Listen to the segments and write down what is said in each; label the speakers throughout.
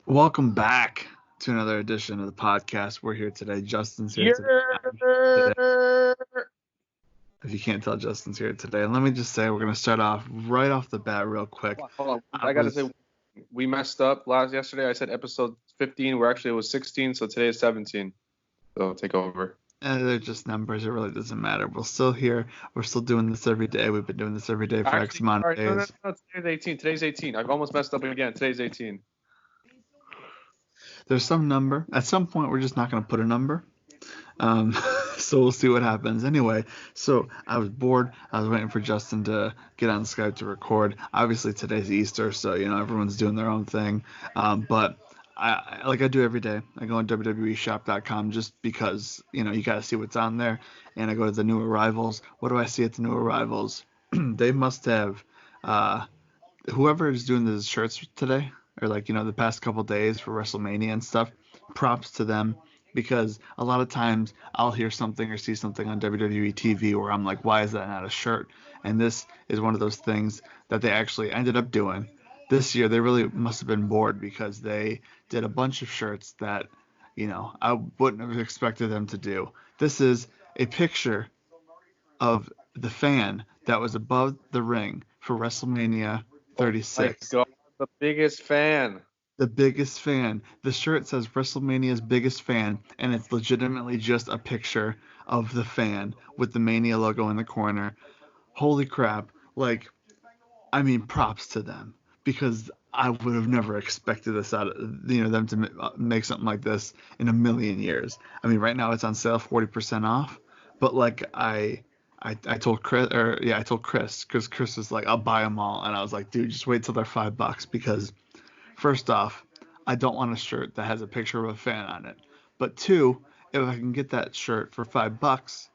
Speaker 1: Welcome back to another edition of the podcast. We're here today. Justin's here today.
Speaker 2: Yeah.
Speaker 1: If you can't tell, Justin's here today. And let me just say, we're going to start off right off the bat real quick.
Speaker 2: Hold on. I gotta say, we messed up yesterday. I said episode 15, where actually it was 16, so today is 17. So take over.
Speaker 1: They're just numbers. It really doesn't matter. We're still here. We're still doing this every day. We've been doing this every day for X amount of days.
Speaker 2: No. Today's 18. Today's 18. I've almost messed up again. Today's 18.
Speaker 1: There's some number. At some point, we're just not going to put a number. So we'll see what happens. Anyway, so I was bored. I was waiting for Justin to get on Skype to record. Obviously, today's Easter, so everyone's doing their own thing. But I do every day. I go on WWEshop.com just because you got to see what's on there, and I go to the new arrivals. What do I see at the new arrivals? They must have whoever is doing the shirts today, or the past couple days for WrestleMania and stuff. Props to them. Because a lot of times I'll hear something or see something on WWE TV where I'm like, why is that not a shirt? And this is one of those things that they actually ended up doing. This year they really must have been bored because they did a bunch of shirts that, I wouldn't have expected them to do. This is a picture of the fan that was above the ring for WrestleMania 36.
Speaker 2: Oh my God, the biggest fan.
Speaker 1: The biggest fan. The shirt says WrestleMania's biggest fan, and it's legitimately just a picture of the fan with the Mania logo in the corner. Holy crap. Props to them, because I would have never expected this out of, them to make something like this in a million years. Right now it's on sale 40% off, but I told Chris, because Chris was like, I'll buy them all. And I was like, dude, just wait till they're $5, because first off, I don't want a shirt that has a picture of a fan on it. But two, if I can get that shirt for $5,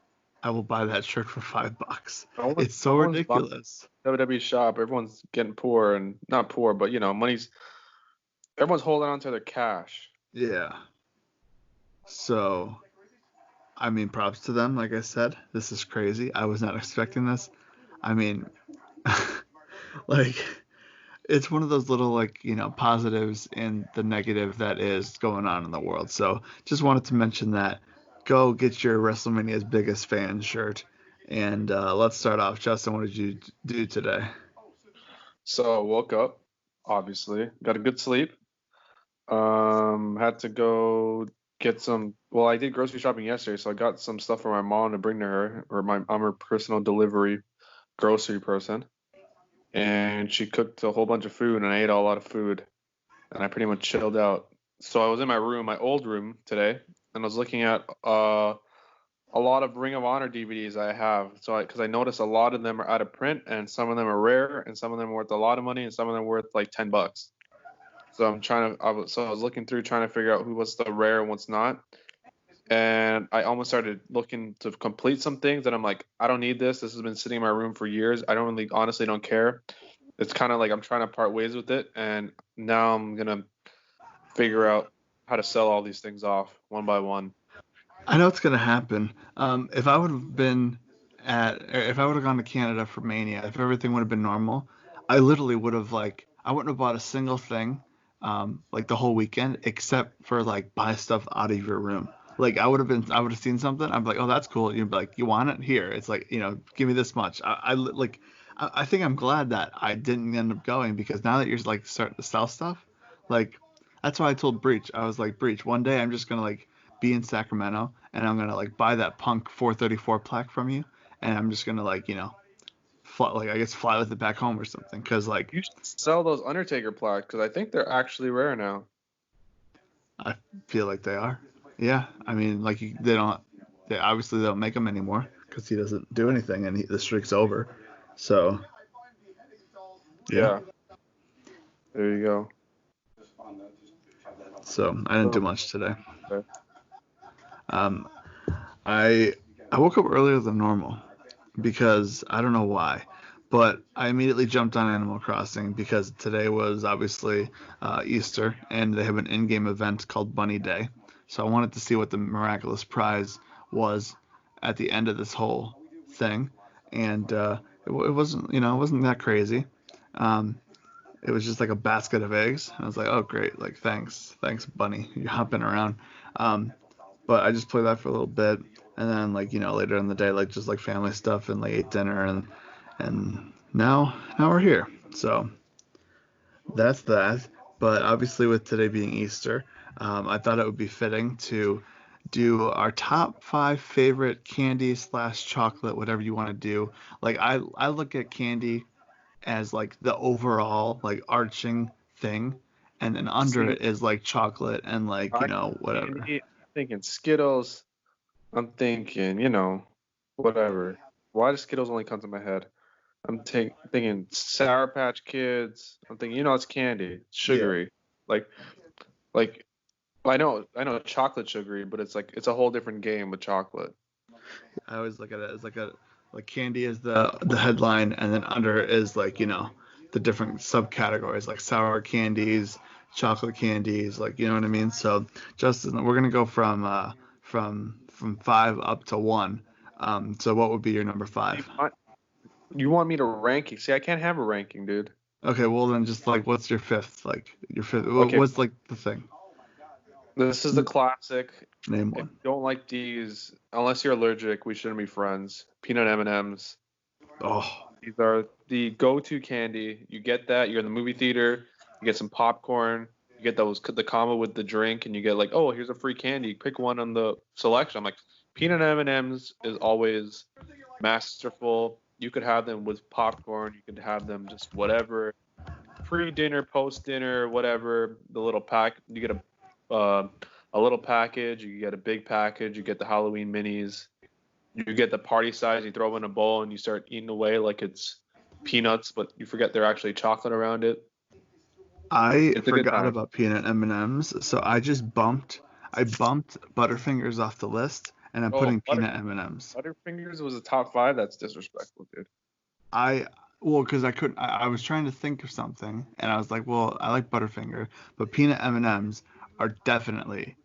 Speaker 1: I will buy that shirt for $5. It's so ridiculous.
Speaker 2: WWE shop, everyone's getting poor, and not poor, but everyone's holding on to their cash.
Speaker 1: Yeah. So, props to them. Like I said, this is crazy. I was not expecting this. It's one of those little positives and the negative that is going on in the world. So just wanted to mention that. Go get your WrestleMania's biggest fan shirt. And let's start off. Justin, what did you do today?
Speaker 2: So I woke up, obviously, got a good sleep. Had to go get some. Well, I did grocery shopping yesterday, so I got some stuff for my mom to bring to her, I'm her personal delivery grocery person. And she cooked a whole bunch of food, and I ate a lot of food, and I pretty much chilled out. So I was in my old room today, and I was looking at a lot of Ring of Honor DVDs I have. So because I noticed a lot of them are out of print, and some of them are rare, and some of them are worth a lot of money, and some of them are worth like $10. So I was looking through trying to figure out what's the rare and what's not. And I almost started looking to complete some things that I'm like, I don't need this. This has been sitting in my room for years. I honestly don't care. It's kind of like I'm trying to part ways with it. And now I'm going to figure out how to sell all these things off one by one.
Speaker 1: I know it's going to happen. If I would have gone to Canada for Mania, if everything would have been normal, I literally would have I wouldn't have bought a single thing the whole weekend, except for buy stuff out of your room. I would have seen something. I'm like, oh, that's cool. You'd be like, you want it? Here. It's give me this much. I think I'm glad that I didn't end up going, because now that you're starting to sell stuff, that's why I told Breach. I was like, Breach, one day I'm just gonna be in Sacramento, and I'm gonna buy that Punk 434 plaque from you, and I'm just gonna fly with it back home or something, because
Speaker 2: you should sell those Undertaker plaques, because I think they're actually rare now.
Speaker 1: I feel like they are. Yeah, they obviously don't make them anymore because he doesn't do anything, and the streak's over. So,
Speaker 2: yeah. There you go.
Speaker 1: So I didn't do much today. I woke up earlier than normal because I don't know why, but I immediately jumped on Animal Crossing because today was obviously Easter, and they have an in-game event called Bunny Day. So I wanted to see what the miraculous prize was at the end of this whole thing, and it wasn't that crazy. it was just like a basket of eggs. I was like, oh great, like thanks, bunny, you're hopping around. Um, but I just played that for a little bit, and then like later in the day, like just like family stuff, and like ate dinner, and now we're here. So that's that. But obviously, with today being Easter, I thought it would be fitting to do our top five favorite candy slash chocolate, whatever you want to do. Like I look at candy as like the overall like arching thing, and then under
Speaker 2: See,
Speaker 1: it is like chocolate and like
Speaker 2: I
Speaker 1: whatever.
Speaker 2: candy, I'm thinking Skittles. I'm thinking, whatever. Why does Skittles only come to my head? I'm thinking Sour Patch Kids. I'm thinking, it's candy, it's
Speaker 1: Yeah.
Speaker 2: sugary. Like, like I know, chocolate sugary, but it's like it's a whole different game with chocolate.
Speaker 1: I always look at it as like candy is the headline, and then under it is like the different subcategories like sour candies, chocolate candies, like you know what I mean. So Justin, we're gonna go from five up to one. So what would be your number
Speaker 2: You
Speaker 1: five?
Speaker 2: want, you want me to rank it? See, I can't have a ranking, dude.
Speaker 1: Okay, well then just like what's your fifth? Like your fifth?
Speaker 2: Okay,
Speaker 1: What's like the thing?
Speaker 2: this is the classic.
Speaker 1: Name
Speaker 2: If
Speaker 1: one.
Speaker 2: you don't like these, unless you're allergic, we shouldn't be friends. Peanut M&Ms.
Speaker 1: Oh,
Speaker 2: These are the go-to candy. You get that, you're in the movie theater, you get some popcorn, you get the combo with the drink, and you get like, oh, here's a free candy. Pick one on the selection. I'm like, peanut M&Ms is always masterful. You could have them with popcorn. You could have them just whatever. Pre-dinner, post-dinner, whatever. The little pack. You get a little package. You get a big package. You get the Halloween minis. You get the party size, you throw them in a bowl, and you start eating away like it's peanuts, but you forget they're actually chocolate around it.
Speaker 1: I
Speaker 2: It's a good
Speaker 1: forgot
Speaker 2: time.
Speaker 1: about peanut M&Ms, so I bumped Butterfingers off the list, and I'm
Speaker 2: Oh,
Speaker 1: putting peanut M&Ms.
Speaker 2: Butterfingers was a top five. That's disrespectful, dude.
Speaker 1: I well, because I couldn't. I was trying to think of something, and I was like, well, I like Butterfinger, but peanut M&Ms are definitely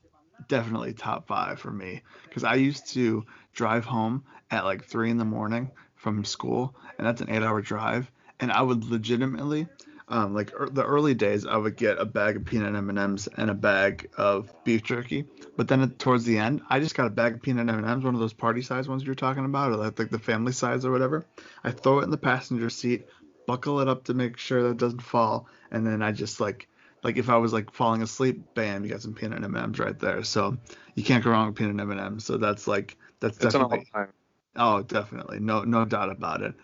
Speaker 1: top five for me. Because I used to drive home at like 3 in the morning from school, and that's an 8 hour drive, and I would legitimately, like the early days, I would get a bag of peanut M&Ms and a bag of beef jerky, but then towards the end, I just got a bag of peanut M&Ms, one of those party size ones you're talking about, or like the family size or whatever. I throw it in the passenger seat, buckle it up to make sure that it doesn't fall, and then I just like if I was like falling asleep, bam, you got some peanut M&Ms right there. So you can't go wrong with peanut M&Ms. So that's
Speaker 2: It's an
Speaker 1: definitely,
Speaker 2: all-time.
Speaker 1: oh, definitely, no doubt about it.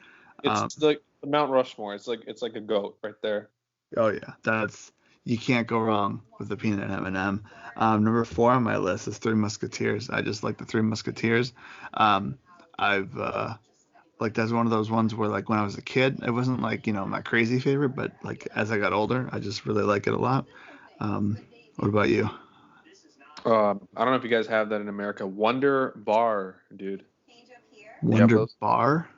Speaker 1: Um,
Speaker 2: It's like the Mount Rushmore. It's like a goat right there.
Speaker 1: oh yeah, that's you can't go wrong with the peanut M&M. Number four on my list is Three Musketeers. I just like the Three Musketeers. Um, I've like that's one of those ones where like when I was a kid, it wasn't like my crazy favorite, but like as I got older, I just really like it a lot. Um, what about you?
Speaker 2: I don't know if you guys have that in America. Wonder Bar, dude. Do you have
Speaker 1: Wonder
Speaker 2: those?
Speaker 1: Bar?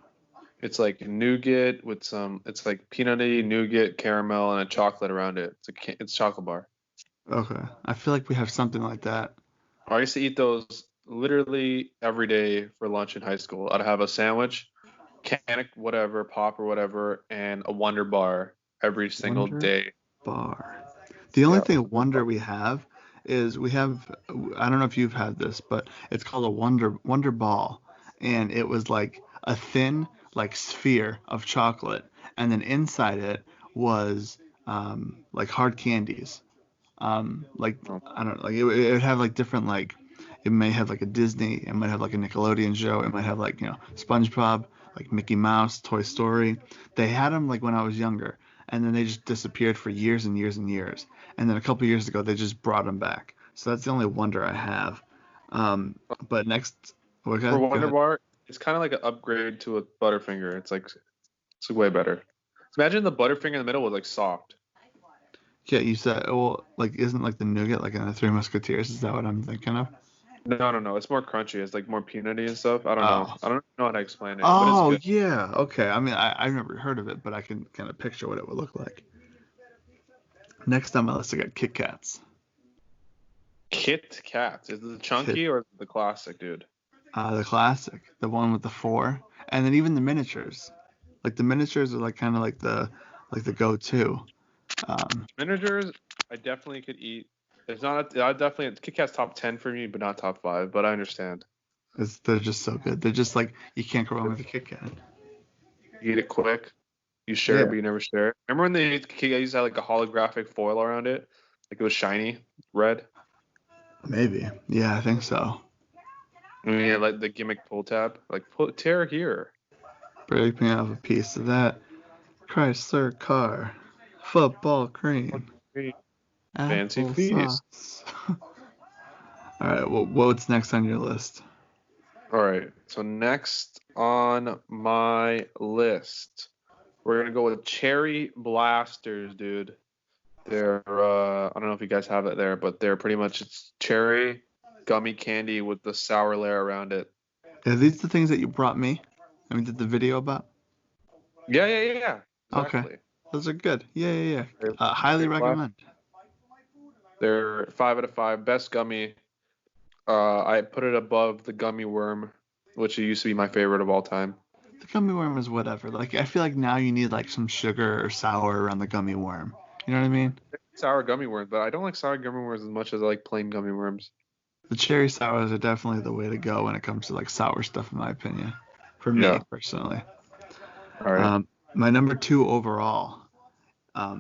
Speaker 2: It's like nougat with some. It's like peanutty nougat, caramel, and a chocolate around it. It's chocolate bar.
Speaker 1: Okay. I feel like we have something like that.
Speaker 2: I used to eat those literally every day for lunch in high school. I'd have a sandwich, canic whatever, pop or whatever, and a Wonder Bar every single
Speaker 1: Wonder
Speaker 2: day.
Speaker 1: Bar. The only
Speaker 2: Yeah,
Speaker 1: thing
Speaker 2: Wonder
Speaker 1: Wonder
Speaker 2: Bar.
Speaker 1: we have is we have I don't know if you've had this, but it's called a Wonder Ball, and it was like a thin like sphere of chocolate, and then inside it was like hard candies. Like
Speaker 2: Oh,
Speaker 1: I don't like it would have like different like it may have like a Disney, it might have like a Nickelodeon show, it might have like SpongeBob, like Mickey Mouse, Toy Story. They had them like when I was younger, and then they just disappeared for years and years and years. And then a couple years ago, they just brought them back. So that's the only wonder I have. But next,
Speaker 2: for
Speaker 1: okay, go
Speaker 2: Wonder
Speaker 1: ahead.
Speaker 2: Bar, it's kind of like an upgrade to a Butterfinger. It's way better. Imagine the Butterfinger in the middle was like soft.
Speaker 1: Yeah, you said well, like isn't like the nougat like in the Three Musketeers? Is that what I'm thinking of?
Speaker 2: No, no, no. It's more crunchy. It's like more peanutty and stuff. I don't know.
Speaker 1: Oh,
Speaker 2: I don't know how to explain it, but it's
Speaker 1: Oh
Speaker 2: good.
Speaker 1: yeah, okay. I mean, I've never heard of it, but I can kind of picture what it would look like. Next on my list, I got Kit Kats.
Speaker 2: Kit Kat. Is it the
Speaker 1: Kit,
Speaker 2: chunky or the classic, dude?
Speaker 1: the classic, the one with the four, and then even the miniatures. Like the miniatures are like kind of like the go-to.
Speaker 2: Miniatures, I definitely could eat. It's not. I definitely Kit Kat's top 10 for me, but not top 5. But I understand.
Speaker 1: They're just so good. They're just like you can't go wrong with a Kit Kat.
Speaker 2: You eat it quick. You share it,
Speaker 1: Yeah,
Speaker 2: but you never share it. Remember when they Kit Kat used to have like a holographic foil around it, like it was shiny, red.
Speaker 1: maybe. Yeah, I think so.
Speaker 2: I mean, yeah, like the gimmick pull tab, like tear here.
Speaker 1: Break me off a piece of that Chrysler car, football cream,
Speaker 2: Fancy feast.
Speaker 1: applesauce. All right, well, what's next on your list?
Speaker 2: All right. So next on my list, we're gonna go with cherry blasters, dude. They're I don't know if you guys have it there, but they're pretty much it's cherry gummy candy with the sour layer around it.
Speaker 1: Are these the things that you brought me? I mean, did the video about?
Speaker 2: Yeah.
Speaker 1: Okay,
Speaker 2: Exactly.
Speaker 1: those are good. Yeah.
Speaker 2: Cherry
Speaker 1: Highly
Speaker 2: blast.
Speaker 1: recommend.
Speaker 2: They're 5 out of 5, best gummy. I put it above the gummy worm, which used to be my favorite of all time.
Speaker 1: The gummy worm is whatever. Like, I feel like now you need like some sugar or sour around the gummy worm. You know what I mean?
Speaker 2: Sour gummy worms, but I don't like sour gummy worms as much as I like plain gummy worms.
Speaker 1: The cherry sours are definitely the way to go when it comes to like sour stuff, in my opinion. For me
Speaker 2: Yeah.
Speaker 1: personally.
Speaker 2: All right.
Speaker 1: My number two overall.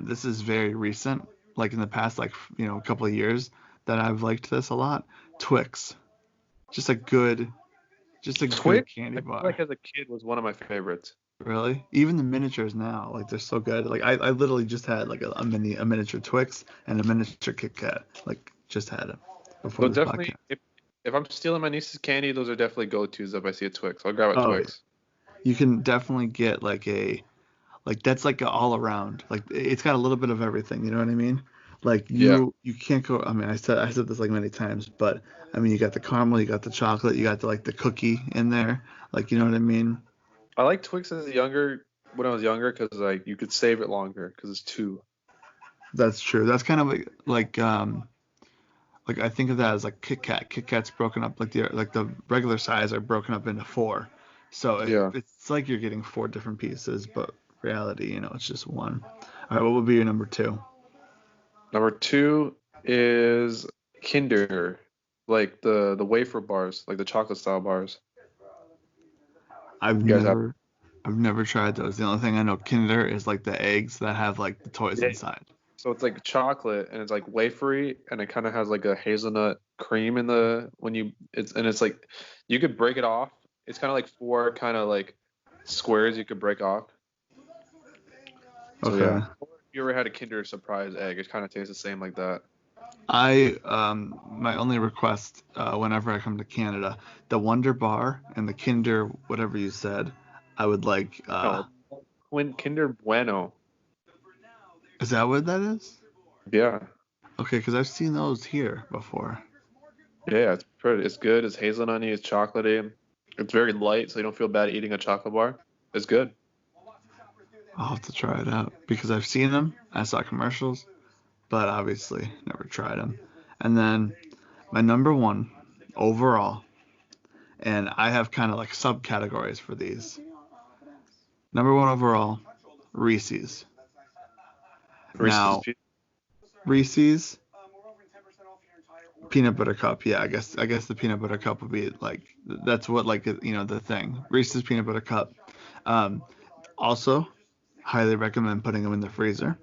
Speaker 1: This is very recent, like in the past, like a couple of years that I've liked this a lot. Twix, just a good, just a good
Speaker 2: Twix,
Speaker 1: candy
Speaker 2: I feel
Speaker 1: bar.
Speaker 2: like as a kid was one of my favorites.
Speaker 1: Really, even the miniatures now, like they're so good. Like I literally just had like a miniature Twix and a miniature Kit Kat. Like just had it before
Speaker 2: So
Speaker 1: this podcast.
Speaker 2: definitely, if I'm stealing my niece's candy, those are definitely go-tos if I see a Twix. I'll grab a
Speaker 1: Oh, yeah.
Speaker 2: Twix.
Speaker 1: You can definitely get like that's like a all around. Like it's got a little bit of everything. You know what I mean? Like
Speaker 2: Yeah.
Speaker 1: you can't go. I mean, I said this like many times, but I mean, you got the caramel, you got the chocolate, you got the cookie in there. Like you know what I mean?
Speaker 2: I like Twix when I was younger, because like you could save it longer because it's two.
Speaker 1: That's true. That's kind of like I think of that as like Kit Kat. Kit Kat's broken up like the regular size are broken up into four. So
Speaker 2: Yeah.
Speaker 1: it's like you're getting four different pieces, but reality, it's just one. All right, what would be your number two?
Speaker 2: Number two is Kinder, like the wafer bars, like the chocolate style bars.
Speaker 1: I've
Speaker 2: You guys have?
Speaker 1: never I've never tried those. The only thing I know Kinder is like the eggs that have like the toys
Speaker 2: Yeah.
Speaker 1: inside.
Speaker 2: So it's like chocolate and it's like wafery and it kind of has like a hazelnut cream in the when you it's like you could break it off. It's kind of like four kind of like squares you could break off. So
Speaker 1: Okay.
Speaker 2: yeah. Or if you ever had a Kinder Surprise egg, it kind of tastes the same like that.
Speaker 1: My only request whenever I come to Canada, the Wonder Bar and the Kinder whatever you said, I would like
Speaker 2: No, Kinder Bueno.
Speaker 1: is that what that is?
Speaker 2: Yeah.
Speaker 1: Okay, because I've seen those here before.
Speaker 2: Yeah, it's pretty. It's good. It's hazelnutty. It's chocolatey. It's very light, so you don't feel bad eating a chocolate bar. It's good.
Speaker 1: I'll have to try it out because I've seen them. I saw commercials, but obviously never tried them. And then my number one overall, and I have kind of like subcategories for these. Number one overall, Reese's.
Speaker 2: Reese's
Speaker 1: Now, Reese's peanut butter cup. Yeah, I guess the peanut butter cup would be like that's what like the thing. Reese's peanut butter cup. Um, Also, highly recommend putting them in the freezer.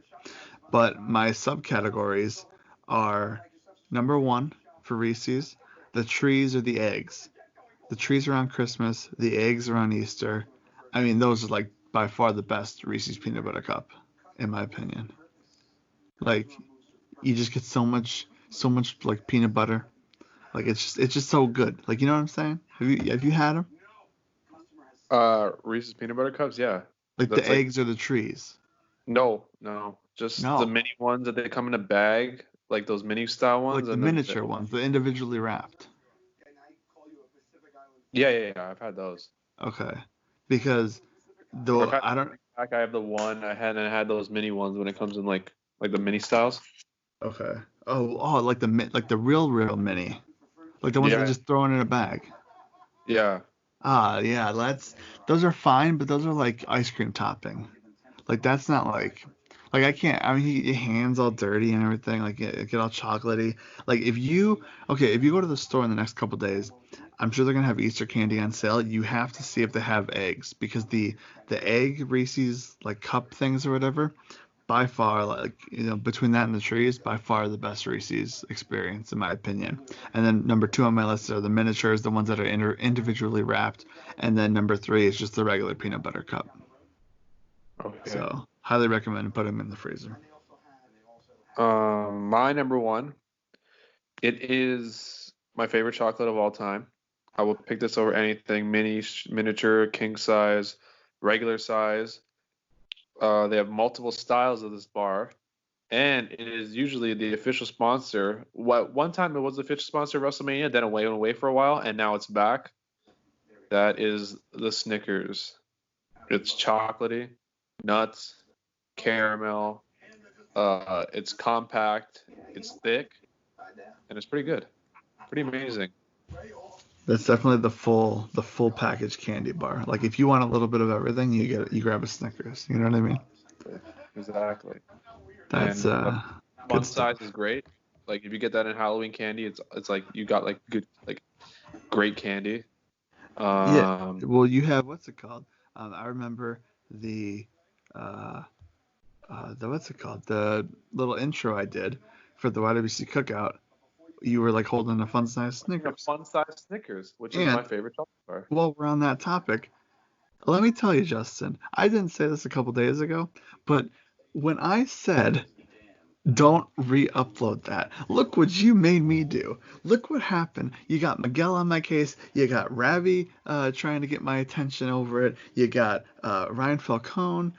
Speaker 1: But my subcategories are number one for Reese's, the trees or the eggs. The trees around Christmas, the eggs around Easter. I mean, those are like by far the best Reese's peanut butter cup, in my opinion. Like you just get so much like peanut butter. Like it's just so good. Like you know what I'm saying? Have you had them?
Speaker 2: Reese's peanut butter cups. Yeah,
Speaker 1: Like the
Speaker 2: that's like
Speaker 1: eggs or the trees?
Speaker 2: no, just the
Speaker 1: No,
Speaker 2: mini ones that they come in a bag, like those mini style ones,
Speaker 1: like the
Speaker 2: and then
Speaker 1: miniature ones, the individually wrapped.
Speaker 2: yeah. I've had those.
Speaker 1: Okay, because
Speaker 2: Or I've
Speaker 1: though
Speaker 2: had
Speaker 1: I don't.
Speaker 2: back. I have the one I had those mini ones when it comes in like the mini styles.
Speaker 1: Okay. Oh, like the real mini, like the ones that
Speaker 2: Yeah,
Speaker 1: just throw in a bag.
Speaker 2: yeah.
Speaker 1: Ah, yeah, those are fine, but those are like ice cream topping. Like that's not Like I can't. I mean, your hands all dirty and everything. Like get all chocolatey. Like if you go to the store in the next couple days, I'm sure they're gonna have Easter candy on sale. You have to see if they have eggs because the egg Reese's like cup things or whatever, by far like between that and the trees, by far the best Reese's experience in my opinion. And then number two on my list are the miniatures, the ones that are individually wrapped, and then number three is just the regular peanut butter cup.
Speaker 2: Okay.
Speaker 1: So highly recommend put them in the freezer.
Speaker 2: My number one. It is my favorite chocolate of all time. I will pick this over anything. Miniature, king size, regular size. They have multiple styles of this bar, and it is usually the official sponsor. One time it was the official sponsor of WrestleMania, then it went away for a while, and now it's back. That is the Snickers. It's chocolatey, nuts, caramel. It's compact, it's thick, and it's pretty good. Pretty amazing.
Speaker 1: That's definitely the full package candy bar. Like if you want a little bit of everything, you grab a Snickers. You know what I mean?
Speaker 2: Exactly.
Speaker 1: That's
Speaker 2: And
Speaker 1: good
Speaker 2: fun
Speaker 1: stuff.
Speaker 2: size is great. Like if you get that in Halloween candy, it's like you got like good like great candy.
Speaker 1: Yeah.
Speaker 2: Um,
Speaker 1: Well, you have what's it called? I remember the uh, the what's it called? The little intro I did for the YWC cookout. You were like holding a fun size
Speaker 2: a
Speaker 1: Snickers.
Speaker 2: fun size Snickers, which is my
Speaker 1: And
Speaker 2: favorite chocolate bar.
Speaker 1: while we're on that topic, let me tell you, Justin, I didn't say this a couple days ago, but when I said don't re-upload that. Look what you made me do. Look what happened. You got Miguel on my case. You got Ravi trying to get my attention over it. You got Ryan Falcone.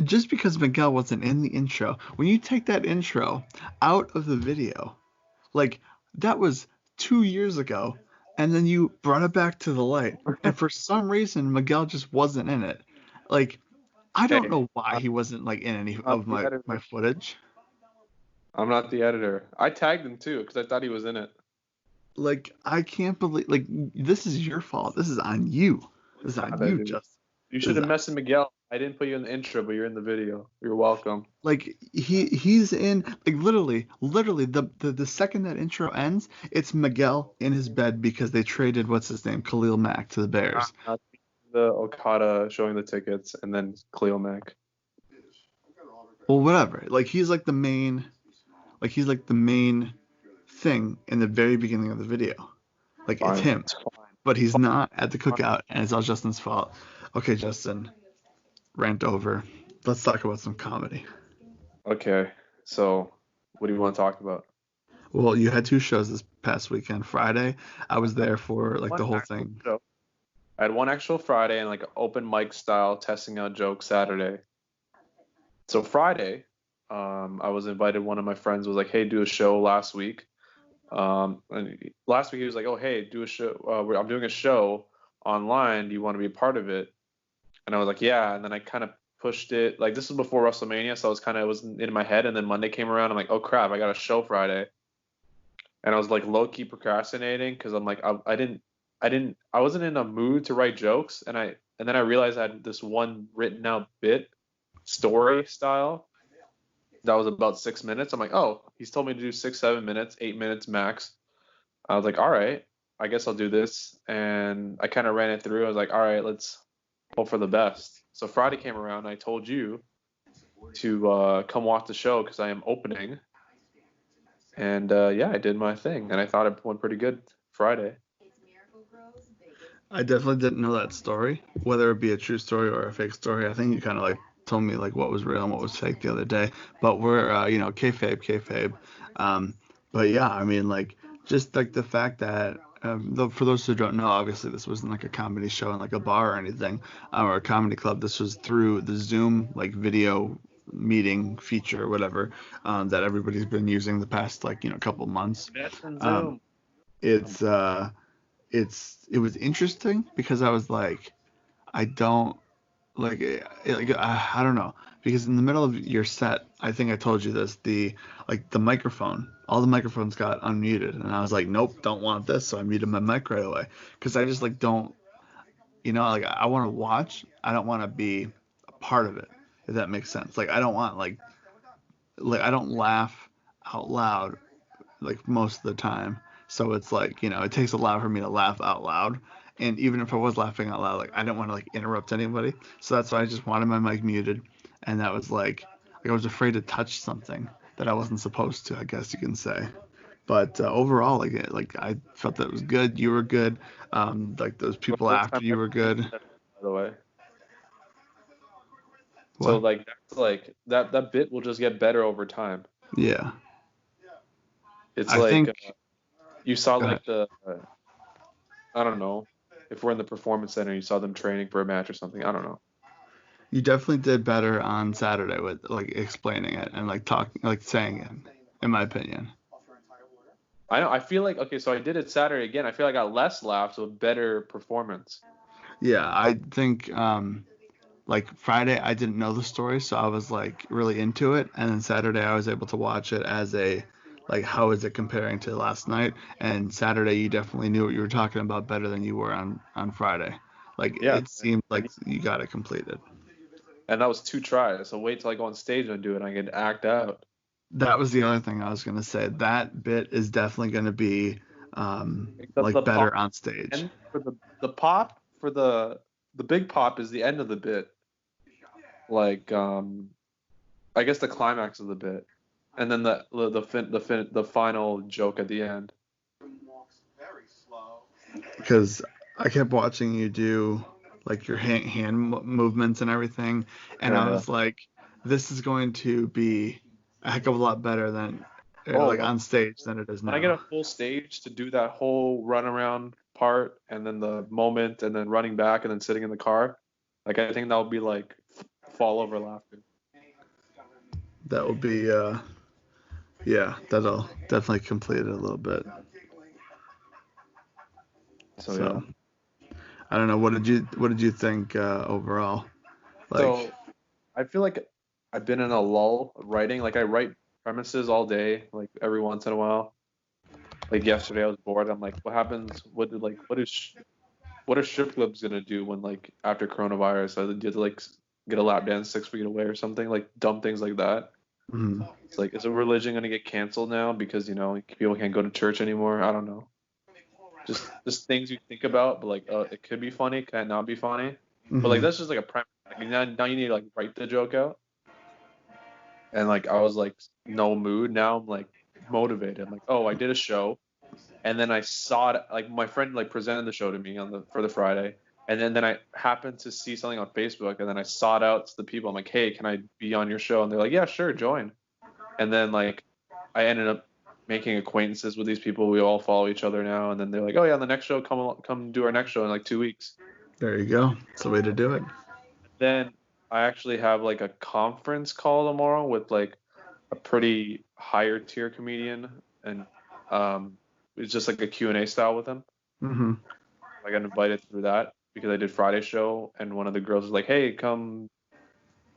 Speaker 1: Just because Miguel wasn't in the intro, when you take that intro out of the video, like that was 2 years ago, and then you brought it back to the light, and for some reason Miguel just wasn't in it. Like I don't
Speaker 2: Hey,
Speaker 1: know why
Speaker 2: I'm
Speaker 1: he wasn't like in any
Speaker 2: not
Speaker 1: of
Speaker 2: the
Speaker 1: my
Speaker 2: editor.
Speaker 1: footage.
Speaker 2: I'm not the editor. I tagged him too because I thought he was in it.
Speaker 1: Like I can't believe like this is your fault. This is on you. This is on
Speaker 2: Not that
Speaker 1: you,
Speaker 2: dude.
Speaker 1: Justin.
Speaker 2: You
Speaker 1: This
Speaker 2: should
Speaker 1: is
Speaker 2: have
Speaker 1: on,
Speaker 2: messaged Miguel. I didn't put you in the intro, but you're in the video. You're welcome.
Speaker 1: like he's in like literally the second that intro ends, it's Miguel in his bed because they traded what's his name Khalil Mack to the Bears.
Speaker 2: Not the Okada showing the tickets and then Cleo Mac.
Speaker 1: Well, whatever. He's like the main thing in the very beginning of the video. Like it's
Speaker 2: Fine.
Speaker 1: him.
Speaker 2: It's
Speaker 1: But he's not at the
Speaker 2: fine.
Speaker 1: cookout, and it's all Justin's fault. Okay, Justin, rant over. Let's talk about some comedy.
Speaker 2: Okay. So, what do you want to talk about?
Speaker 1: Well, you had two shows this past weekend. Friday, I was there for like
Speaker 2: One
Speaker 1: the whole
Speaker 2: actual
Speaker 1: thing.
Speaker 2: show. I had one actual Friday and like open mic style testing out jokes Saturday. So Friday, I was invited. One of my friends was like, "Hey, do a show last week." And last week he was like, "Oh, hey, do a show. I'm doing a show online. Do you want to be a part of it?" And I was like, "Yeah." And then I kind of pushed it. Like this was before WrestleMania, so I was kind of was in my head. And then Monday came around. I'm like, "Oh crap, I got a show Friday." And I was like low key procrastinating because I'm like I wasn't in a mood to write jokes. And then I realized I had this one written out bit story style that was about 6 minutes. I'm like, oh, he's told me to do 6, 7 minutes, 8 minutes max. I was like, all right, I guess I'll do this. And I kind of ran it through. I was like, all right, let's hope for the best. So Friday came around. And I told you to come watch the show because I am opening. And yeah, I did my thing. And I thought it went pretty good Friday.
Speaker 1: I definitely didn't know that story, whether it be a true story or a fake story. I think you kind of like told me like what was real and what was fake the other day. But we're kayfabe. Um, but yeah, I mean like just like the fact that though for those who don't know, obviously this wasn't like a comedy show in like a bar or anything or a comedy club. This was through the Zoom like video meeting feature or whatever that everybody's been using the past like couple months.
Speaker 2: That's in
Speaker 1: Um,
Speaker 2: Zoom.
Speaker 1: it's it was interesting because I was like I don't I don't know because in the middle of your set I think I told you this the microphone all the microphones got unmuted and I was like nope don't want this so I muted my mic right away because I just like don't like I want to watch I don't want to be a part of it if that makes sense. Like I don't want like I don't laugh out loud like most of the time. So it's like, it takes a lot for me to laugh out loud. And even if I was laughing out loud, like I didn't want to like interrupt anybody. So that's why I just wanted my mic muted. And that was like I was afraid to touch something that I wasn't supposed to, I guess you can say. But overall, like I felt that it was good. You were good. Like those
Speaker 2: The
Speaker 1: people
Speaker 2: first
Speaker 1: after
Speaker 2: time
Speaker 1: you
Speaker 2: ever
Speaker 1: were
Speaker 2: being
Speaker 1: good.
Speaker 2: said, by the way. So
Speaker 1: What?
Speaker 2: like that's like that bit will just get better over time.
Speaker 1: Yeah.
Speaker 2: It's
Speaker 1: I
Speaker 2: like
Speaker 1: think.
Speaker 2: you saw
Speaker 1: Go ahead.
Speaker 2: like the I don't know if we're in the performance center, you saw them training for a match or something. I don't know.
Speaker 1: You definitely did better on Saturday with like explaining it and like talking, like saying it, in my opinion.
Speaker 2: I know. I feel like okay, so I did it Saturday again. I feel like I got less laughs with better performance.
Speaker 1: Yeah, I think like Friday I didn't know the story, so I was like really into it, and then Saturday I was able to watch it as a like how is it comparing to last night? And Saturday you definitely knew what you were talking about better than you were on Friday. Like
Speaker 2: Yeah,
Speaker 1: it seemed
Speaker 2: I
Speaker 1: like
Speaker 2: need,
Speaker 1: you got it completed.
Speaker 2: and that was 2 tries. So wait till I go on stage and do it. I can act out.
Speaker 1: That was the other thing I was gonna say. That bit is definitely gonna be
Speaker 2: Like the
Speaker 1: like better
Speaker 2: pop
Speaker 1: on stage.
Speaker 2: and for the pop for the big pop is the end of the bit. Like I guess the climax of the bit, and then the final joke at the end.
Speaker 1: Because I kept watching you do like your hand movements and everything, and I
Speaker 2: Yeah.
Speaker 1: was like, this is going to be a heck of a lot better than
Speaker 2: Oh,
Speaker 1: like on stage than it is
Speaker 2: when I get
Speaker 1: now.
Speaker 2: a full stage to do that whole run around part, and then the moment, and then running back, and then sitting in the car, like I think that would be like fall over laughter.
Speaker 1: That will be yeah, that'll definitely complete it a little bit.
Speaker 2: So yeah.
Speaker 1: So I don't know. What did you think overall? Like,
Speaker 2: So I feel like I've been in a lull writing. Like I write premises all day, like every once in a while. Like yesterday, I was bored. I'm like, what happens? What are strip clubs gonna do when like after coronavirus? So do you have to like get a lap dance 6 feet away or something? Like dumb things like that.
Speaker 1: mm,
Speaker 2: It's like, is a religion gonna get canceled now because people can't go to church anymore? I don't know. Just things you think about, but like, it could be funny, can it not be funny? But like
Speaker 1: mm,
Speaker 2: that's just like a premise. Like now you need to like write the joke out. And like I was like no mood. Now I'm like motivated. I'm like, oh, I did a show, and then I saw it. Like my friend like presented the show to me for the Friday, and then I happened to see something on Facebook, and then I sought out to the people. I'm like, hey, can I be on your show? And they're like, yeah, sure, join. And then like I ended up making acquaintances with these people. We all follow each other now, and then they're like, oh yeah, on the next show, come do our next show in like 2 weeks.
Speaker 1: there you go. It's the way to do it.
Speaker 2: Then I actually have like a conference call tomorrow with like a pretty higher tier comedian, and um, it's just like a Q&A style with him.
Speaker 1: Hmm.
Speaker 2: I got invited through that because I did Friday show, and one of the girls was like, "Hey, come,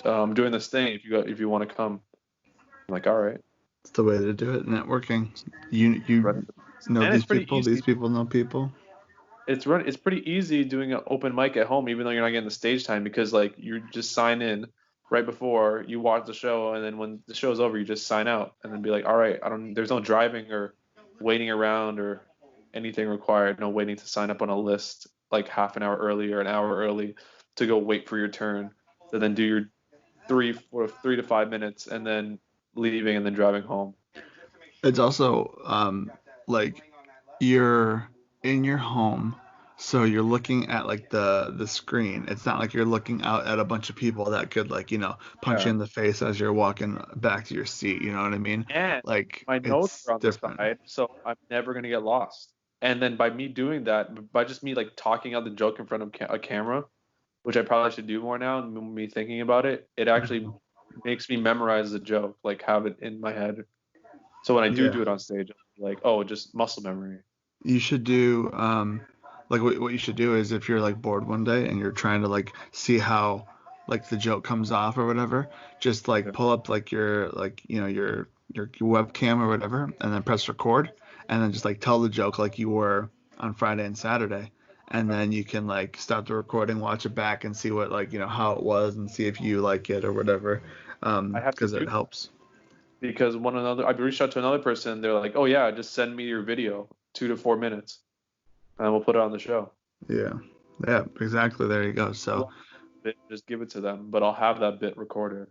Speaker 2: I'm doing this thing. If you want to come." I'm like, "All right."
Speaker 1: It's the way to do it. Networking. You know
Speaker 2: And it's
Speaker 1: these
Speaker 2: pretty
Speaker 1: people. These
Speaker 2: easy.
Speaker 1: people know people.
Speaker 2: It's pretty easy doing an open mic at home, even though you're not getting the stage time, because like you just sign in right before you watch the show, and then when the show's over, you just sign out, and then be like, "All right, I don't." There's no driving or waiting around or anything required. No waiting to sign up on a list like half an hour early or an hour early to go wait for your turn, to then do your 3 to 5 minutes, and then leaving and then driving home.
Speaker 1: It's also like you're in your home, so you're looking at like the screen. It's not like you're looking out at a bunch of people that could like punch you
Speaker 2: Yeah.
Speaker 1: in the face as you're walking back to your seat. You know what I mean?
Speaker 2: And
Speaker 1: Like
Speaker 2: my notes
Speaker 1: it's
Speaker 2: are on the
Speaker 1: different.
Speaker 2: side, so I'm never gonna get lost. And then by me doing that, by just me like talking out the joke in front of a camera, which I probably should do more now, and me thinking about it, it actually
Speaker 1: Mhm.
Speaker 2: makes me memorize the joke, like have it in my head. So when I do
Speaker 1: Yeah,
Speaker 2: do it on stage, I'm like, oh, just muscle memory.
Speaker 1: you should do like what you should do is if you're like bored one day and you're trying to like see how like the joke comes off or whatever, just like
Speaker 2: Yeah.
Speaker 1: pull up like your like your webcam or whatever and then press record and then just like tell the joke like you were on Friday and Saturday and then you can like stop the recording, watch it back, and see what like how it was, and see if you like it or whatever,
Speaker 2: I have to
Speaker 1: because
Speaker 2: do
Speaker 1: it helps.
Speaker 2: because I reached out to another person. They're like, oh yeah, just send me your video, 2 to 4 minutes, and we'll put it on the show.
Speaker 1: Yeah, yeah, exactly. There you go. So
Speaker 2: Just give it to them, but I'll have that bit recorded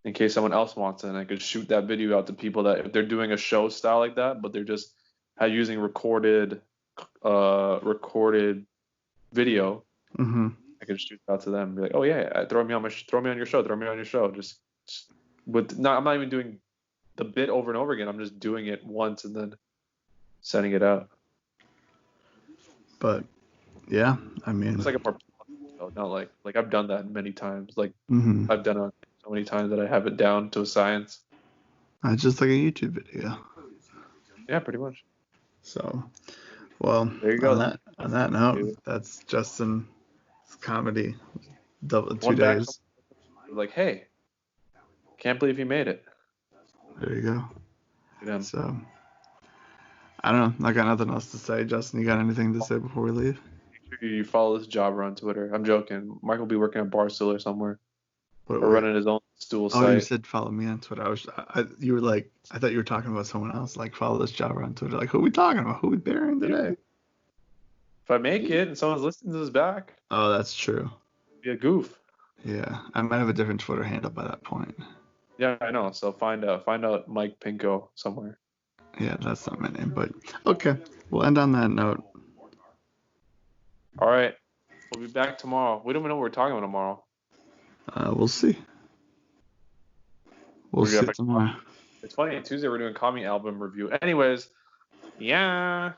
Speaker 2: in case someone else wants it. And I could shoot that video out to people that if they're doing a show style like that, but they're just using recorded video.
Speaker 1: hmm
Speaker 2: I could shoot it out to them and be like, oh yeah, throw me on your show, throw me on your show. Just with not, I'm not even doing the bit over and over again. I'm just doing it once and then sending it out.
Speaker 1: but yeah, I mean,
Speaker 2: It's like a more, not like I've done that many times. Like
Speaker 1: hmm
Speaker 2: I've done it so many times that I have it down to a science.
Speaker 1: it's just like a YouTube video.
Speaker 2: Yeah, pretty much.
Speaker 1: So, well,
Speaker 2: There you
Speaker 1: on
Speaker 2: go.
Speaker 1: that note,
Speaker 2: Dude.
Speaker 1: that's Justin's comedy double 2
Speaker 2: One back
Speaker 1: days.
Speaker 2: like, hey, can't believe he made it.
Speaker 1: There you go.
Speaker 2: Good him.
Speaker 1: So, I don't know. I got nothing else to say. Justin, you got anything to say before we leave?
Speaker 2: Make sure you follow this jobber on Twitter. I'm joking. Mike will be working at Barstool or somewhere,
Speaker 1: Wait,
Speaker 2: or
Speaker 1: wait.
Speaker 2: running his own stool
Speaker 1: Oh, you
Speaker 2: site.
Speaker 1: said follow me on Twitter. You were like, I thought you were talking about someone else. Like, follow this jobber on Twitter. Like, who are we talking about? Who are we burying today?
Speaker 2: If I make it and someone's listening to this back,
Speaker 1: Oh, that's true.
Speaker 2: be a goof.
Speaker 1: Yeah, I might have a different Twitter handle by that point.
Speaker 2: Yeah, I know. So find out Mike Pinko somewhere.
Speaker 1: Yeah, that's not my name, but okay. We'll end on that note.
Speaker 2: All right. We'll be back tomorrow. We don't even know what we're talking about tomorrow.
Speaker 1: We'll see. We'll see tomorrow.
Speaker 2: It's funny. Tuesday we're doing Kami album review. Anyways, yeah.